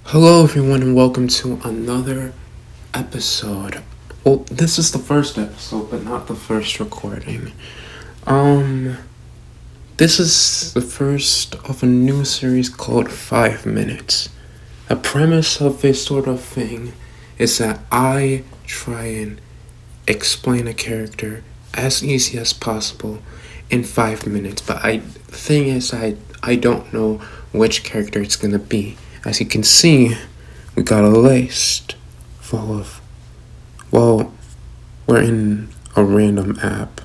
Hello, everyone, and welcome to another episode. Well, this is the first episode, but not the first recording. Um, this is the first of a new series called 5 Minutes. The premise of this sort of thing is that I try and explain a character as easy as possible in 5 minutes, but the thing is, I don't know which character it's gonna be. As you can see, we got a list full of, well, we're in a random app.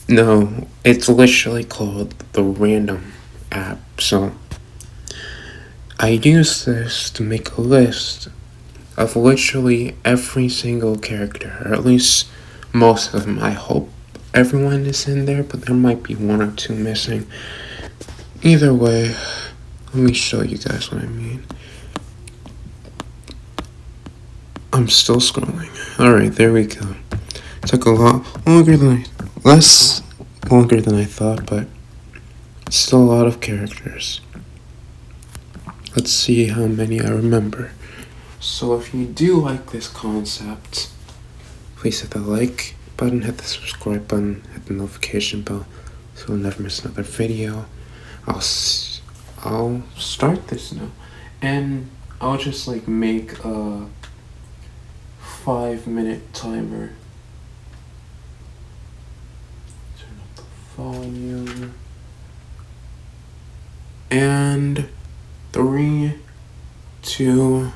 No, it's literally called the random app. So I use this to make a list of literally every single character, or at least most of them. I hope everyone is in there, but there might be one or two missing. Either way, let me show you guys what I mean. I'm still scrolling. Alright, there we go. Took a lot less longer than I thought, but still a lot of characters. Let's see how many I remember. So if you do like this concept, please hit the like button, hit the subscribe button, hit the notification bell so you'll never miss another video. I'll start this now, and I'll just make a 5-minute timer. Turn up the volume. And 3, 2,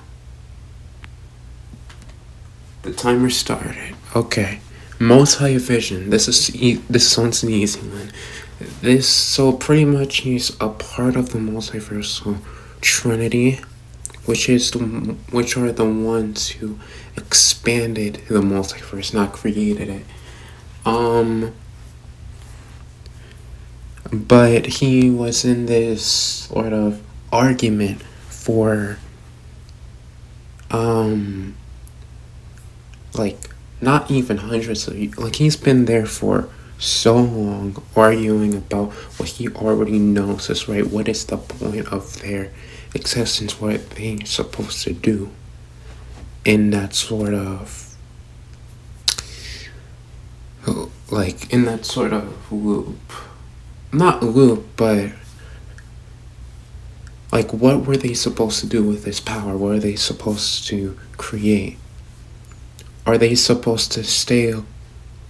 the timer started. Okay. MultiVision. This one's an easy one. So pretty much he's a part of the multiversal trinity, which are the ones who expanded the multiverse, not created it. But he was in this sort of argument for not even hundreds of years. He's been there for so long, arguing about what he already knows is right. What is the point of their existence? What they're supposed to do in that sort of loop. Not loop, but what were they supposed to do with this power? What are they supposed to create? Are they supposed to stay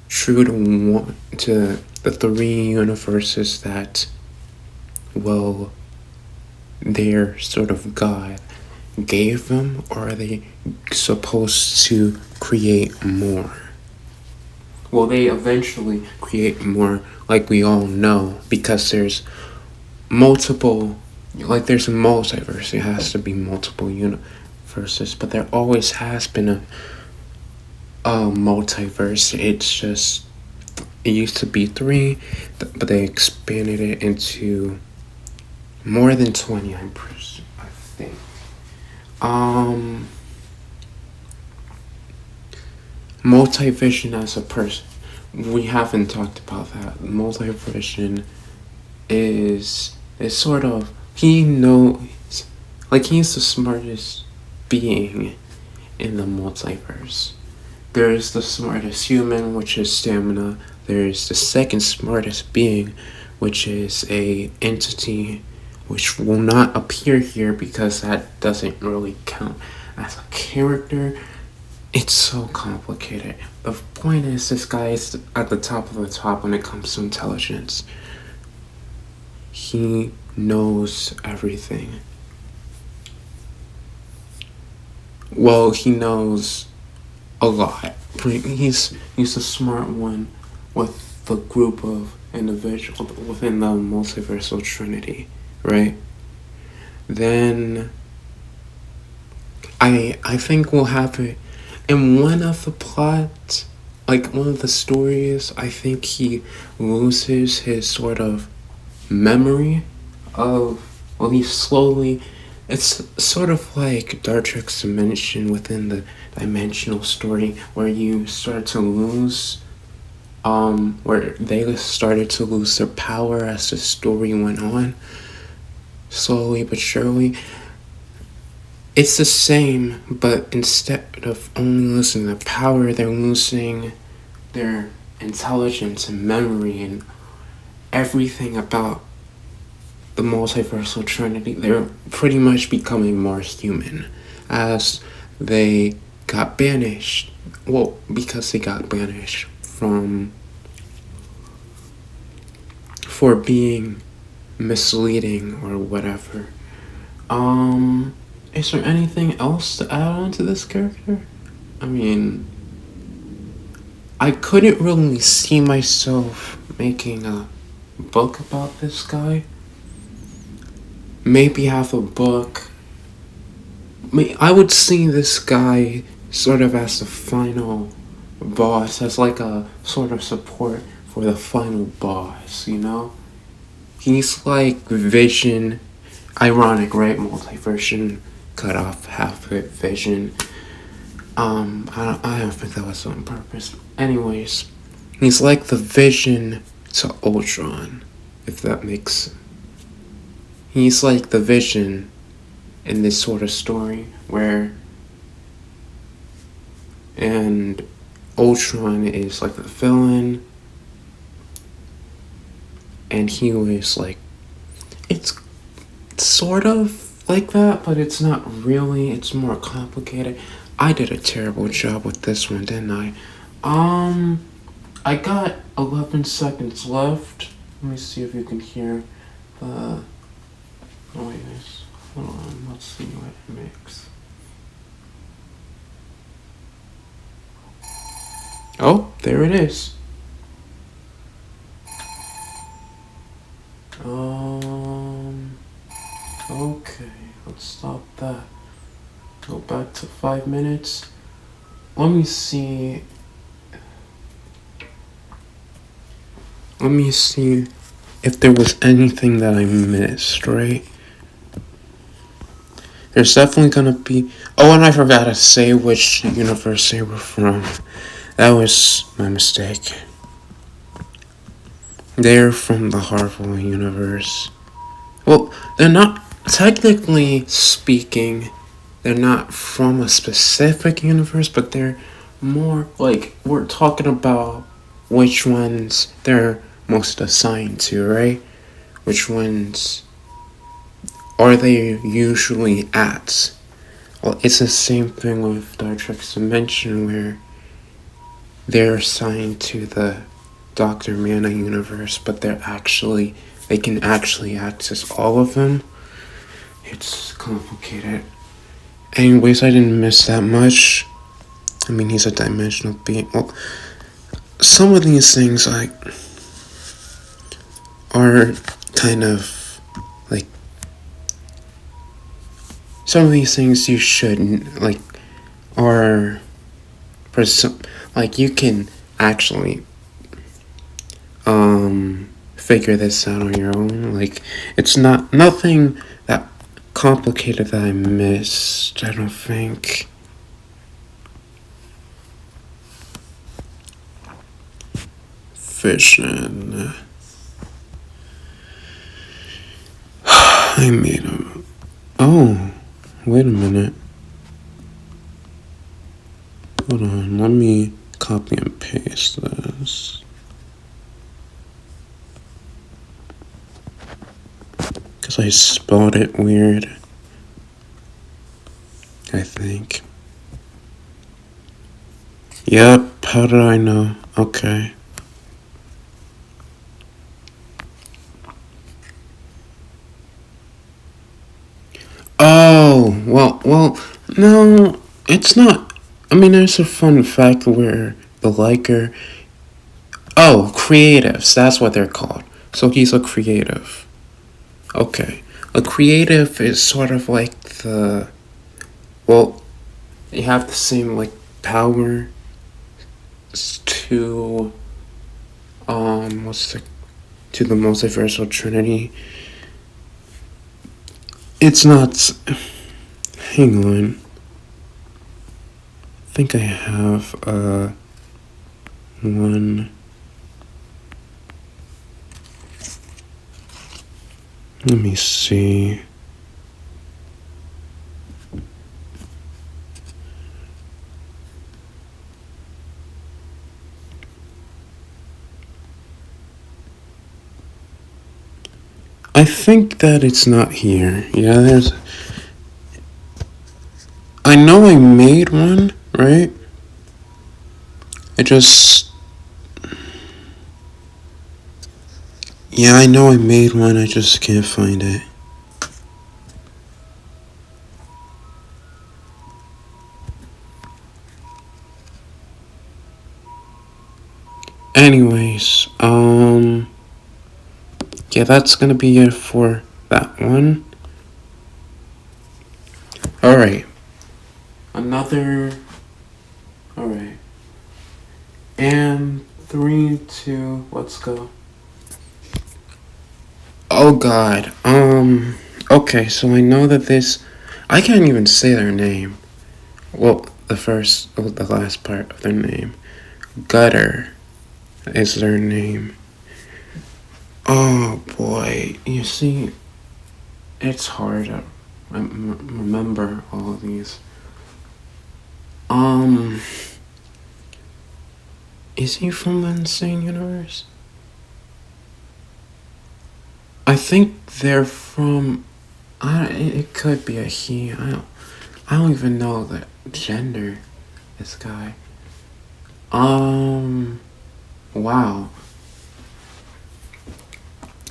true to the 3 universes that, well, their sort of God gave them, or are they supposed to create more? Well, they eventually create more, like we all know, because there's multiple, there's a multiverse. It has to be multiple universes, but there always has been a multiverse. It used to be 3, but they expanded it into more than 20, I think. MultiVision as a person, we haven't talked about that. MultiVision is sort of, he knows, he's the smartest being in the multiverse. There's the smartest human, which is Stamina. There's the second smartest being, which is a entity which will not appear here because that doesn't really count as a character. It's so complicated. The point is, this guy is at the top of the top when it comes to intelligence. He knows everything. Well, he knows a lot. He's a smart one with the group of individuals within the multiversal trinity, right? Then I think we'll have it in one of the plots, one of the stories. I think he loses his sort of memory of, well, he slowly, it's sort of like Star Trek's dimension within the dimensional story, where you start to lose, where they started to lose their power as the story went on, slowly but surely. it's the same, but instead of only losing their power, they're losing their intelligence and memory and everything about the multiversal trinity. They're pretty much becoming more human as they got banished. Well, because they got banished for being misleading or whatever. Is there anything else to add on to this character? I mean, I couldn't really see myself making a book about this guy. Maybe have a book. I would see this guy sort of as the final boss, as like a sort of support for the final boss, you know? He's like Vision. Ironic, right? MultiVision cut off half of it, Vision. I don't think that was on purpose. Anyways, he's like the Vision to Ultron, if that makes. He's like the Vision in this sort of story where, and Ultron is like the villain, and he was like, it's sort of like that, but it's not really. It's more complicated. I did a terrible job with this one, didn't I? I got 11 seconds left. Let me see if you can hear the noise. Hold on, let's see what it makes. Oh, there it is. Okay, let's stop that. Go back to 5 minutes. Let me see. Let me see if there was anything that I missed, right? There's definitely gonna be. Oh, and I forgot to say which universe they were from. That was my mistake. They're from the Marvel universe. Well, they're not, technically speaking, they're not from a specific universe, but they're more like, we're talking about which ones they're most assigned to, right? Which ones are they usually at? Well, it's the same thing with Star Trek's Dimension, where they're assigned to the Dr. Mana universe, but they can actually access all of them. It's complicated. Anyways, I didn't miss that much. I mean, he's a dimensional being. Well, some of these things are kind of like, some of these things you shouldn't are for some, you can actually figure this out on your own. It's nothing that complicated that I missed, I don't think. Vision. I made him. Oh, wait a minute. Hold on, let me copy and paste this. Because I spelled it weird, I think. Yep, how did I know? Okay. Oh, well, no, it's not. I mean, there's a fun fact where the liker. Oh, creatives, that's what they're called. So he's a creative. Okay. A creative is sort of like well, you have the same, power to, to the multiversal trinity. It's not, hang on. I think I have, one. Let me see. I think that it's not here. Yeah, there's. I know I made one, right? I just. Yeah, I know I made one, I just can't find it. Anyways, yeah, that's gonna be it for that one. Alright. Another. Alright. And 3, 2, let's go. Oh god. Okay, so I know that this. I can't even say their name. Well, the last part of their name. Gutter is their name. Oh boy, you see, it's hard to remember all of these. Is he from the Insane Universe? I think they're from. It could be a he. I don't even know the gender. This guy. Wow.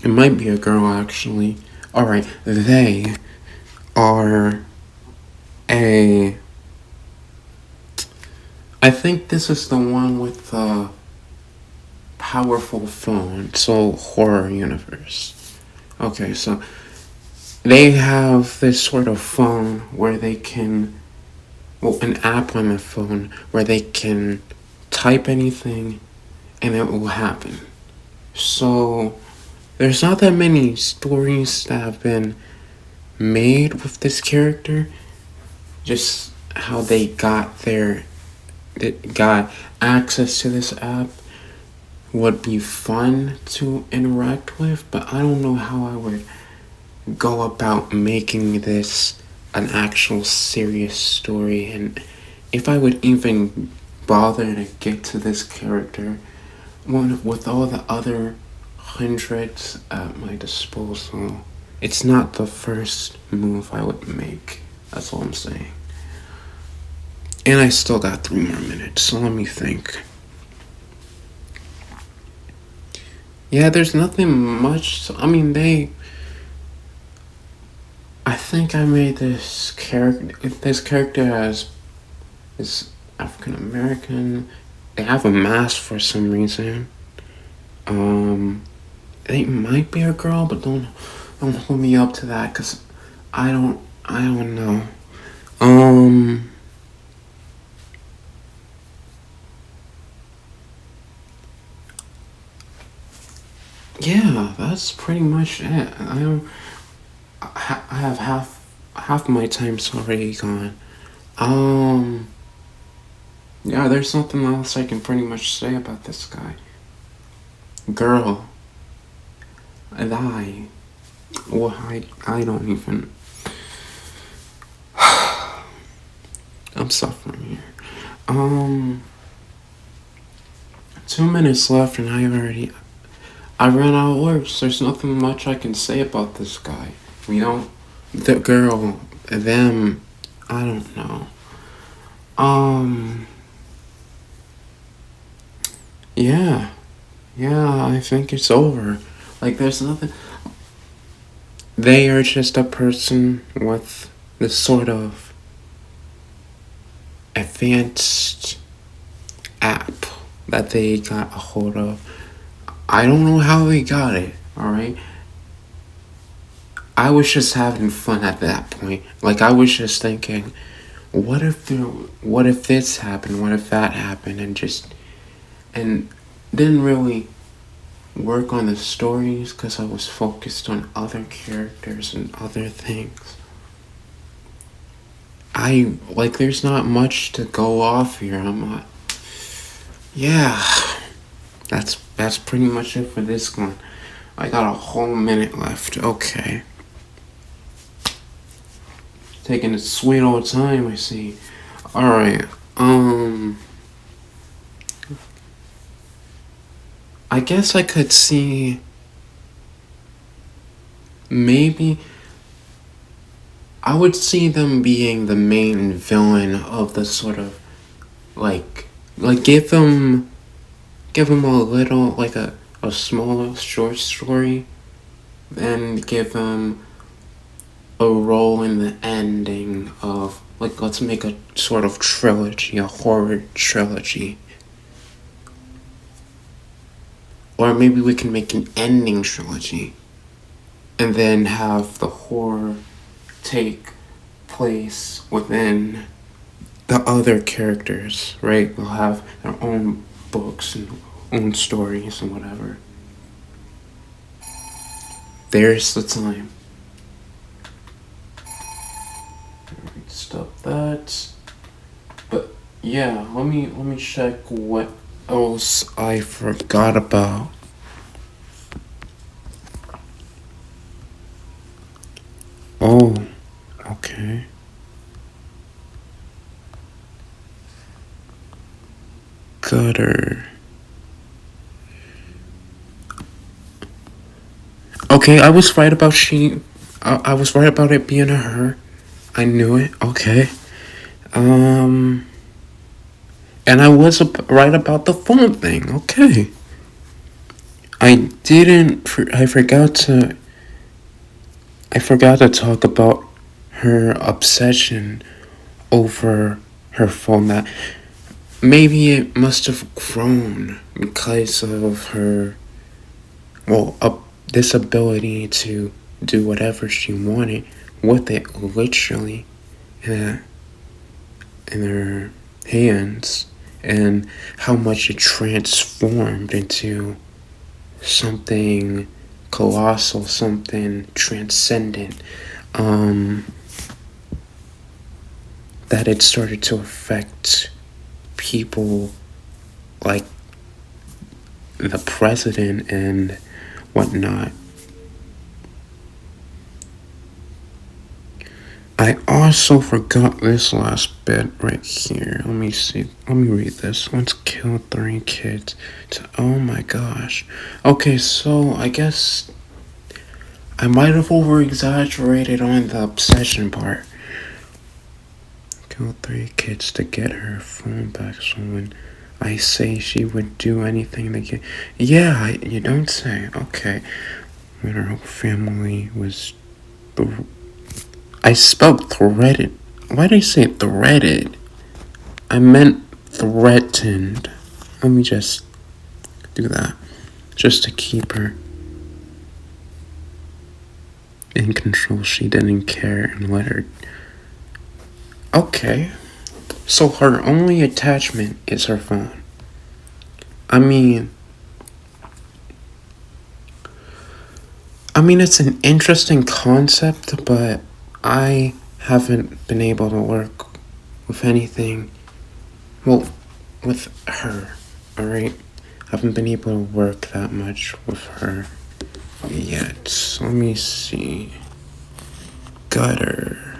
It might be a girl actually. Alright, they are a. I think this is the one with the powerful phone. So, horror universe. Okay, so they have this sort of phone where they can. Well, an app on the phone where they can type anything and it will happen. So, there's not that many stories that have been made with this character. Just how they got access to this app would be fun to interact with, but I don't know how I would go about making this an actual serious story, and if I would even bother to get to this character with all the other hundreds at my disposal. It's not the first move I would make. That's all I'm saying. And I still got 3 more minutes, so let me think. Yeah, there's nothing much. I think I made this character. This character is African American. They have a mask for some reason. They might be a girl, but don't hold me up to that, cause I don't know. Yeah, that's pretty much it. I have half my time's already gone. Yeah, there's nothing else I can pretty much say about this guy. Girl, and well, I don't even. I'm suffering here. 2 minutes left, and I ran out of words. There's nothing much I can say about this guy. The girl, them, I don't know. Yeah, I think it's over. Like, there's nothing. They are just a person with this sort of advanced app that they got a hold of. I don't know how they got it, alright? I was just having fun at that point. Like, I was just thinking, what if this happened? What if that happened? And didn't really work on the stories because I was focused on other characters and other things. There's not much to go off here. Yeah, that's pretty much it for this one. I got a whole minute left. Okay. Taking a sweet old time, I see. Alright, I guess I could see. maybe I would see them being the main villain of the sort of like give them a little like a small short story, and give them a role in the ending of like, let's make a sort of trilogy, a horror trilogy. Or maybe we can make an ending trilogy and then have the horror take place within the other characters, right? They'll have their own books and own stories and whatever. There's the time. Stop that. But yeah, let me check what else I forgot about. Oh, okay. Gutter. Okay, I was right about I was right about it being a her. I knew it. Okay. And I was right about the phone thing. Okay. I forgot to talk about her obsession over her phone. That maybe it must have grown because of her, this ability to do whatever she wanted with it, literally, in her hands, and how much it transformed into something colossal, something transcendent, that it started to affect people like the president and whatnot. I also forgot this last bit right here. Let me see. Let me read this. Let's kill 3 kids. Oh my gosh. Okay, so I guess I might have over-exaggerated on the obsession part. Kill 3 kids to get her phone back. So when I say she would do anything to get... Yeah, you don't say. Okay. When her whole family was... I spelled threaded. Why did I say threaded? I meant threatened. Let me just do that. Just to keep her in control. She didn't care and let her... Okay. So her only attachment is her phone. I mean, it's an interesting concept, but I haven't been able to work with anything, with her, alright? I haven't been able to work that much with her yet. So let me see. Gutter.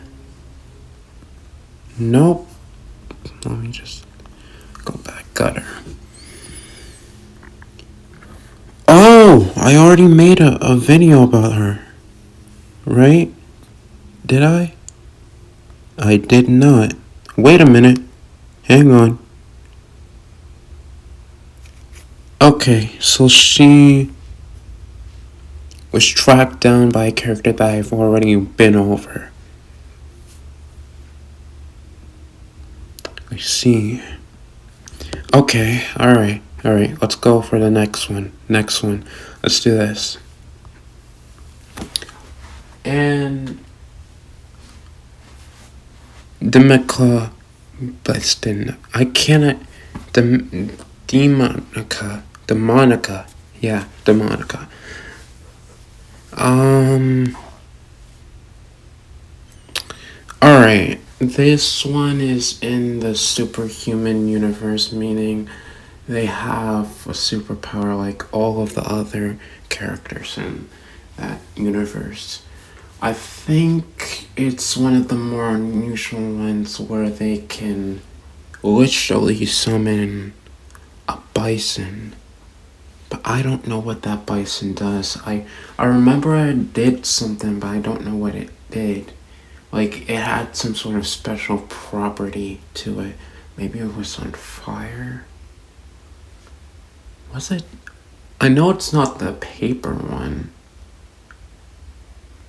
Nope. Let me just go back. Gutter. Oh, I already made a video about her, right? Did I? I did not. Wait a minute. Hang on. Okay, so she was tracked down by a character that I've already been over. I see. Okay, alright. Let's go for the next one. Let's do this. And Demonica, Bison. I cannot. Demonica. Yeah, Demonica. Alright. This one is in the Superhuman universe, meaning they have a superpower like all of the other characters in that universe. I think it's one of the more unusual ones where they can literally summon a bison but I don't know what that bison does. I remember I did something, but I don't know what it did. Like, it had some sort of special property to it. Maybe it was on fire? Was it? I know it's not the paper one.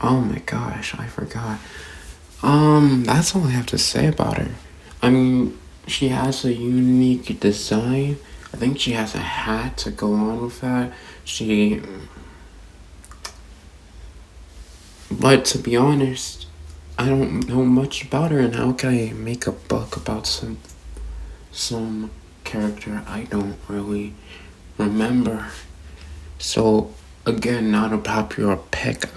Oh my gosh, I forgot. That's all I have to say about her. I mean, she has a unique design. I think she has a hat to go on with that. But to be honest, I don't know much about her, and how can I make a book about some character I don't really remember? So again, not a popular pick.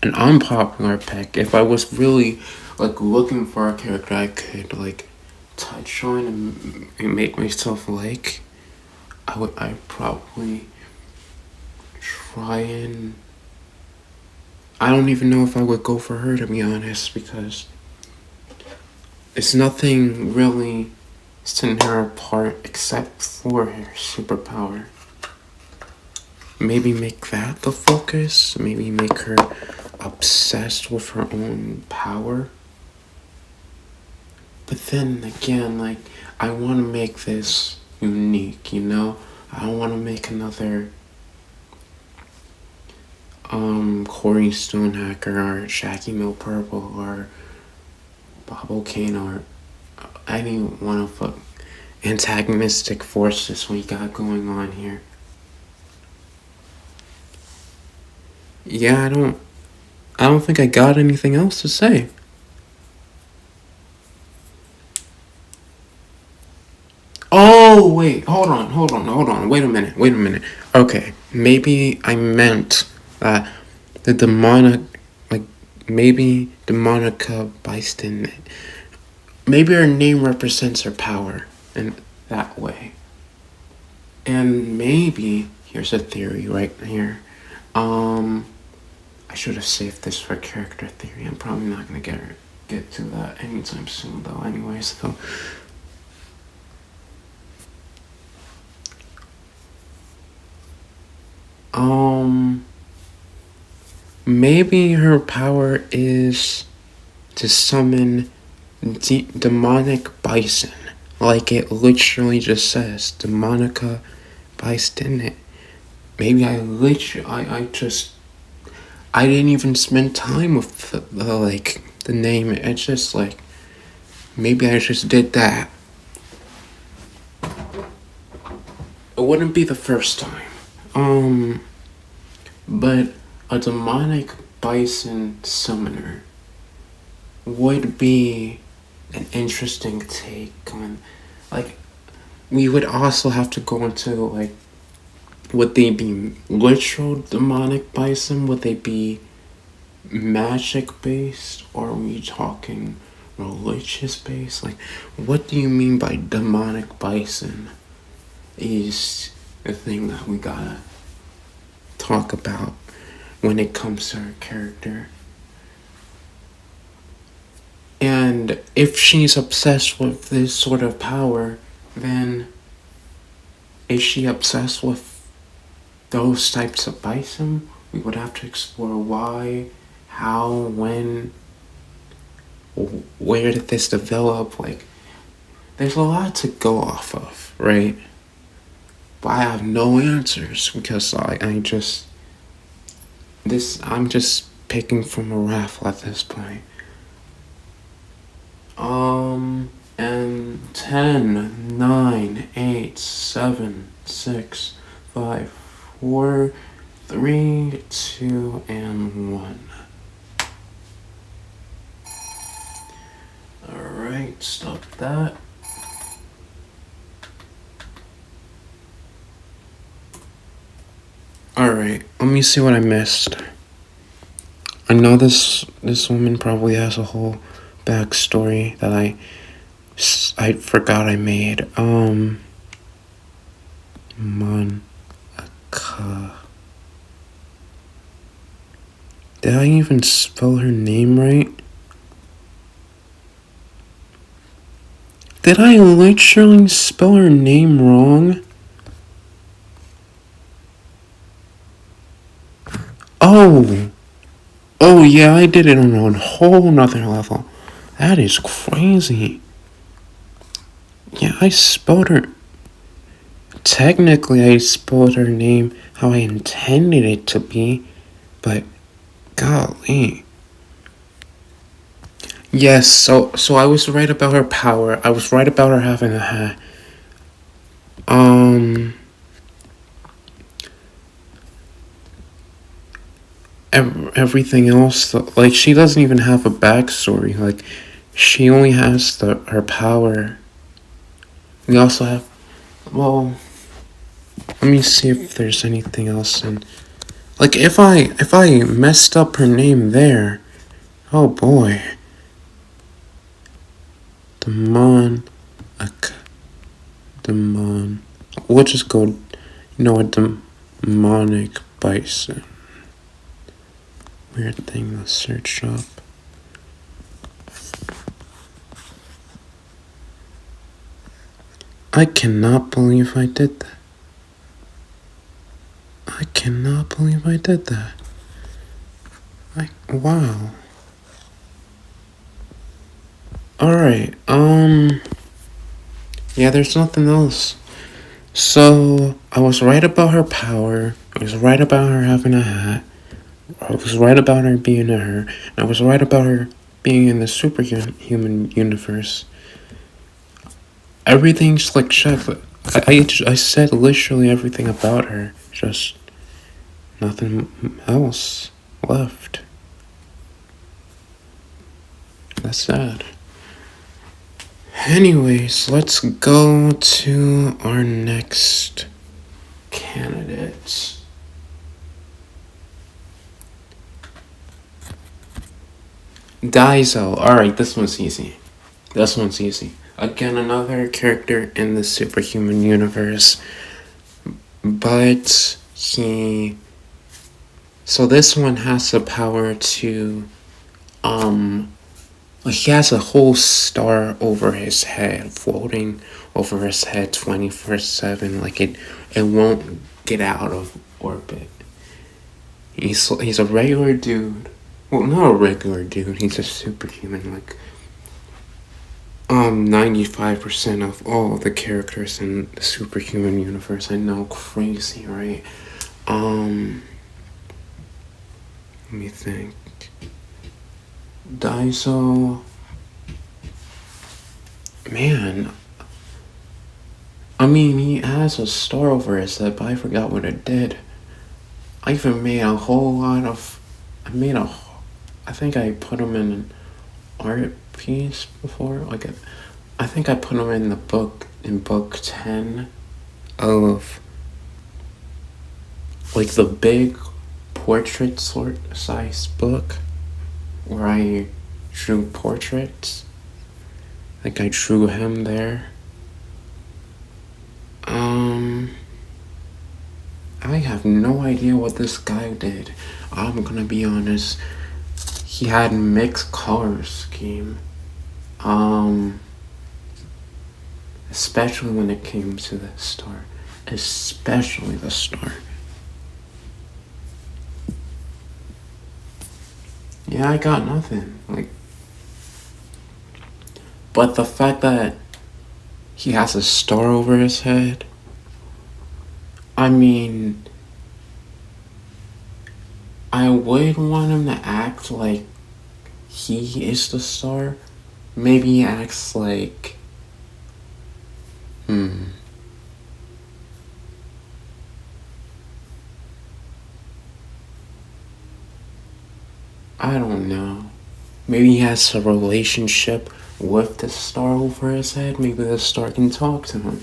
An unpopular pick. If I was really like looking for a character I could like touch on and make myself like, I'd probably try and I don't even know if I would go for her, to be honest, because it's nothing really setting her apart except for her superpower. Maybe make that the focus. Maybe make her obsessed with her own power. But then again, like, I want to make this unique, you know? I don't want to make another Corey Stonehacker or Shaggy Mill Purple or Bob O'Kane or any one of the antagonistic forces we got going on here. Yeah, I don't think I got anything else to say. Oh, wait, hold on. Wait a minute. Okay, maybe I meant that the maybe Demonica Bison, maybe her name represents her power in that way. And maybe, here's a theory right here. I should have saved this for character theory. I'm probably not gonna get to that anytime soon, though. Anyways, so maybe her power is to summon demonic bison, like it literally just says, Demonica Bison. Maybe I didn't even spend time with the name. It's just like, maybe I just did that. It wouldn't be the first time. But a demonic bison summoner would be an interesting take on, like, we would also have to go into, like, would they be literal demonic bison? Would they be magic based? Or are we talking religious based? Like, what do you mean by demonic bison is the thing that we gotta talk about when it comes to her character. And if she's obsessed with this sort of power, then is she obsessed with those types of bison? We would have to explore why, how, when, where did this develop? Like, there's a lot to go off of, right? But I have no answers because I'm just picking from a raffle at this point. And 10, 9, 8, 7, 6, 5, 4, 3, 2, and 1. Alright, stop that. Alright, let me see what I missed. I know this woman probably has a whole backstory that I forgot I made. Monica. Did I even spell her name right? Did I literally spell her name wrong? Oh! Oh yeah, I did it on a whole nother level. That is crazy. Yeah, I spelled her. Technically, I spelled her name how I intended it to be, but golly. Yes, so I was right about her power. I was right about her having a hat. Everything else, like, she doesn't even have a backstory. Like, she only has her power. We also have, well, let me see if there's anything else in. Like, if I messed up her name there, oh boy. Demonica. We'll just go, a demonic bison. Weird thing to search up. I cannot believe I did that. I cannot believe I did that. Wow. Alright, yeah, there's nothing else. So, I was right about her power. I was right about her having a hat. I was right about her being a her. I was right about her being in the Superhuman universe. Everything's like checked. I said literally everything about her. Just nothing else left. That's sad. Anyways, let's go to our next candidate. Daiso. Alright, this one's easy. Again, another character in the Superhuman universe. But so this one has the power to, he has a whole star over his head, floating over his head 24/7. Like, it won't get out of orbit. He's a regular dude. Well, not a regular dude. He's a superhuman. Like, 95% of all the characters in the Superhuman universe. I know, crazy, right? Let me think. Daiso. Man. I mean, he has a star over his head, but I forgot what it did. I even made a whole lot of. I think I put him in an art piece before. Like, I think I put him in the book, in book 10 of, like, the big portrait sort size book where I drew portraits. Like, I drew him there. I have no idea what this guy did. I'm gonna be honest. He had mixed color scheme. Especially when it came to the star. Especially the star. Yeah, I got nothing. Like, but the fact that he has a star over his head, I mean, I would want him to act like he is the star. Maybe he acts like, I don't know. Maybe he has a relationship with the star over his head. Maybe the star can talk to him.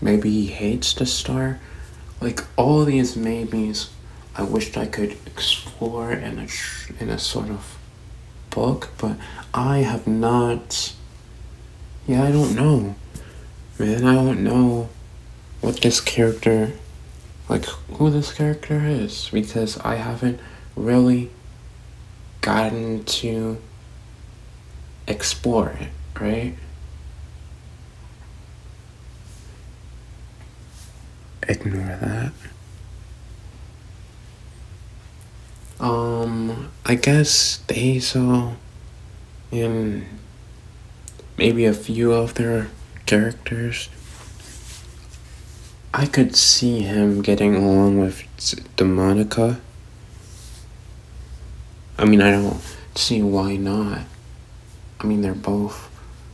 Maybe he hates the star. Like, all these maybes, I wished I could explore in a sort of book, but I have not. Yeah, I don't know. Man, I don't know what this character, like, who this character is, because I haven't really gotten to explore it, right? ignore that. I guess Daisel and maybe a few other characters. I could see him getting along with Demonica. I mean, I don't see why not. I mean, they're both.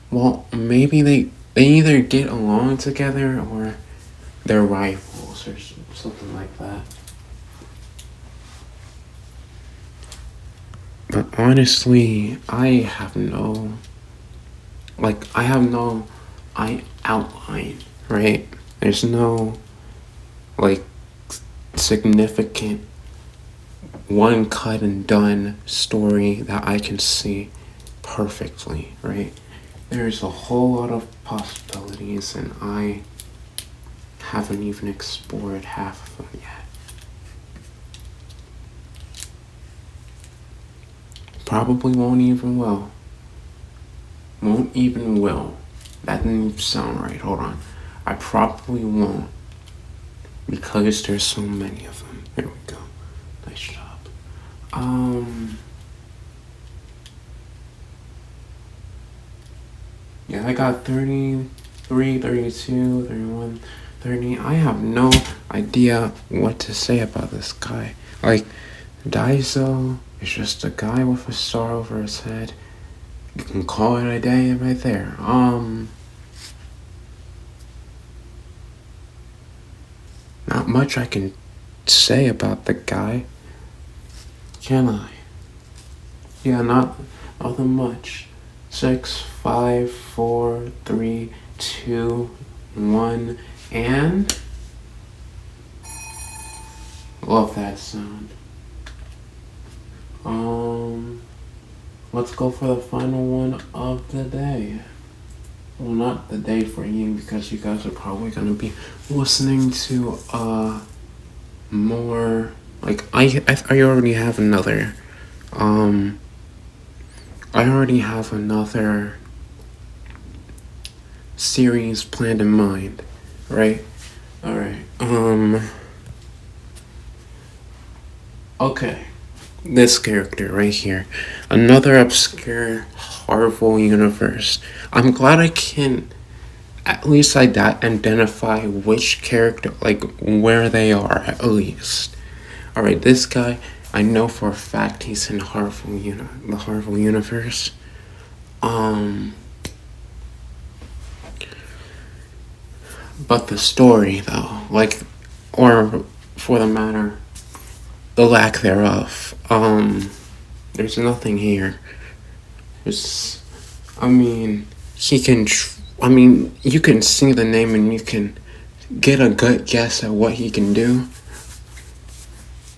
Well, maybe they either get along together or they're rivals or something like that. But honestly, I have no outline, right? There's no, significant one cut and done story that I can see perfectly, right? There's a whole lot of possibilities, and I haven't even explored half of them yet. Probably won't even will. That didn't even sound right. Hold on. I probably won't. Because there's so many of them. There we go. Nice job. Yeah, I got 33, 32, 31, 30. I have no idea what to say about this guy. Daiso is just a guy with a star over his head. You can call it a day right there. Not much I can say about the guy. Can I? Yeah, nothing much. 6, 5, 4, 3, 2, 1, and love that sound. Let's go for the final one of the day. Well, not the day for you, because you guys are probably gonna be listening to more. I already have another. I already have another series planned in mind, right? All right. Okay. This character right here, another obscure Marvel universe. I'm glad I can at least identify which character, where they are at least. All right, this guy, I know for a fact he's in the Marvel universe. But the story, though, or for the matter, the lack thereof, there's nothing here. You can see the name and you can get a good guess at what he can do.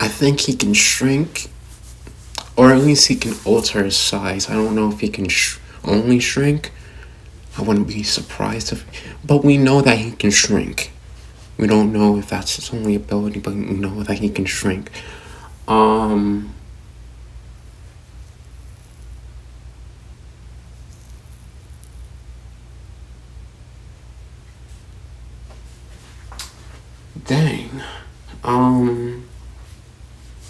I think he can shrink, or at least he can alter his size. I don't know if he can only shrink. I wouldn't be surprised but we know that he can shrink. We don't know if that's his only ability, but we know that he can shrink. Dang.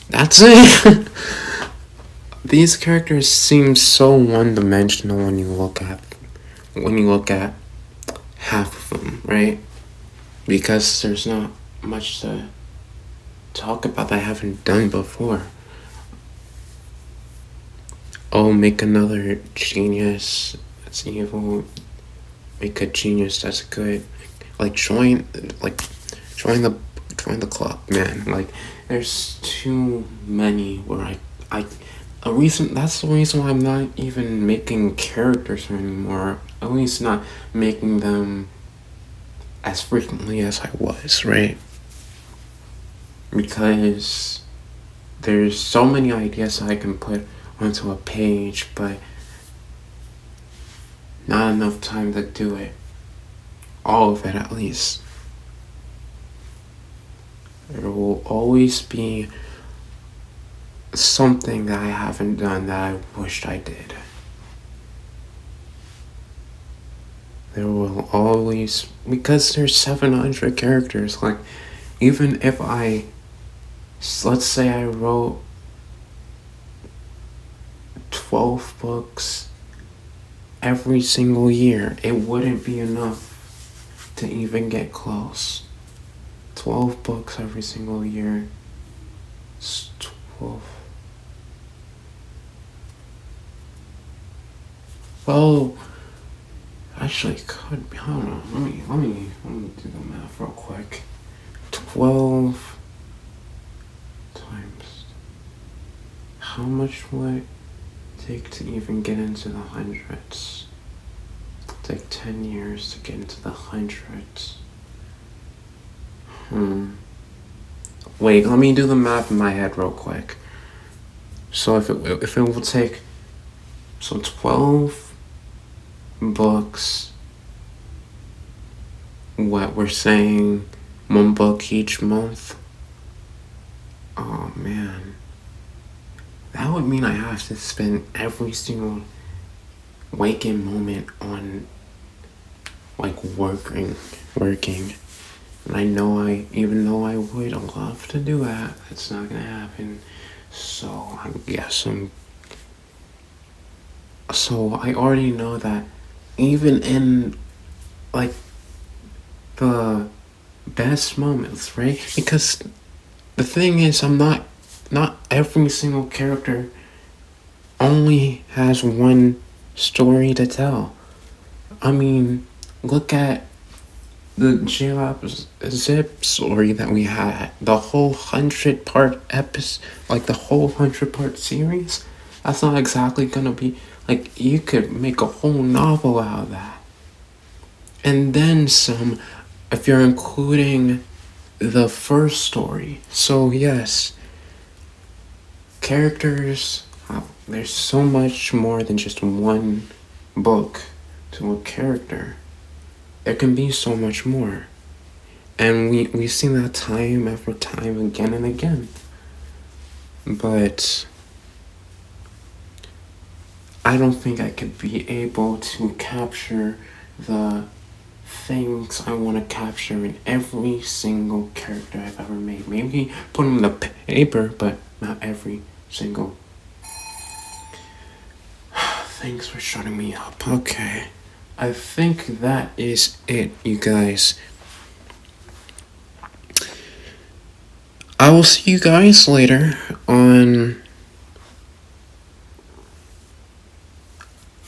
That's it. These characters seem so one-dimensional when you look at half of them, right? Because there's not much to talk about that I haven't done before. Oh, make another genius that's evil. Make a genius that's good. Join the club, man. There's too many where that's the reason why I'm not even making characters anymore. At least not making them as frequently as I was, right? Because there's so many ideas I can put onto a page, but not enough time to do it. All of it, at least. There will always be something that I haven't done that I wished I did. There will always, because there's 700 characters, even if let's say I wrote 12 books every single year, it wouldn't be enough to even get close. 12 books every single year. 12. Well, actually, it could be. I don't know. Let me do the math real quick. 12 times. How much would it take to even get into the hundreds? It'll take 10 years to get into the hundreds. Wait, let me do the math in my head real quick. So if it will take 12 books, what we're saying, 1 book each month. Oh man, that would mean I have to spend every single waking moment on like working. And I know even though I would love to do that, it's not gonna happen. So I already know that even in like the best moments, right? Because the thing is, not every single character only has one story to tell. I mean, look at the J-Lab Zip story that we had, the whole 100-part episode, like the whole 100-part series. That's not exactly gonna be like, you could make a whole novel out of that, and then some if you're including the first story. So yes, characters, there's so much more than just one book to a character. There can be so much more. And we've seen that time after time, again and again. But I don't think I could be able to capture the things I want to capture in every single character I've ever made. Maybe put them in the paper, but not every single. Thanks for shutting me up. Okay. I think that is it, you guys. I will see you guys later on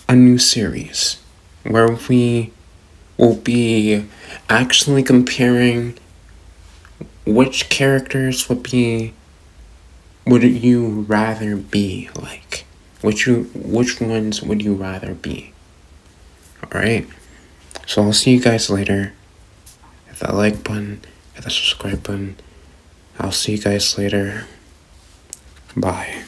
a new series where we will be actually comparing which characters would you rather be like? Which ones would you rather be? Alright, so I'll see you guys later. Hit that like button, hit that subscribe button. I'll see you guys later. Bye.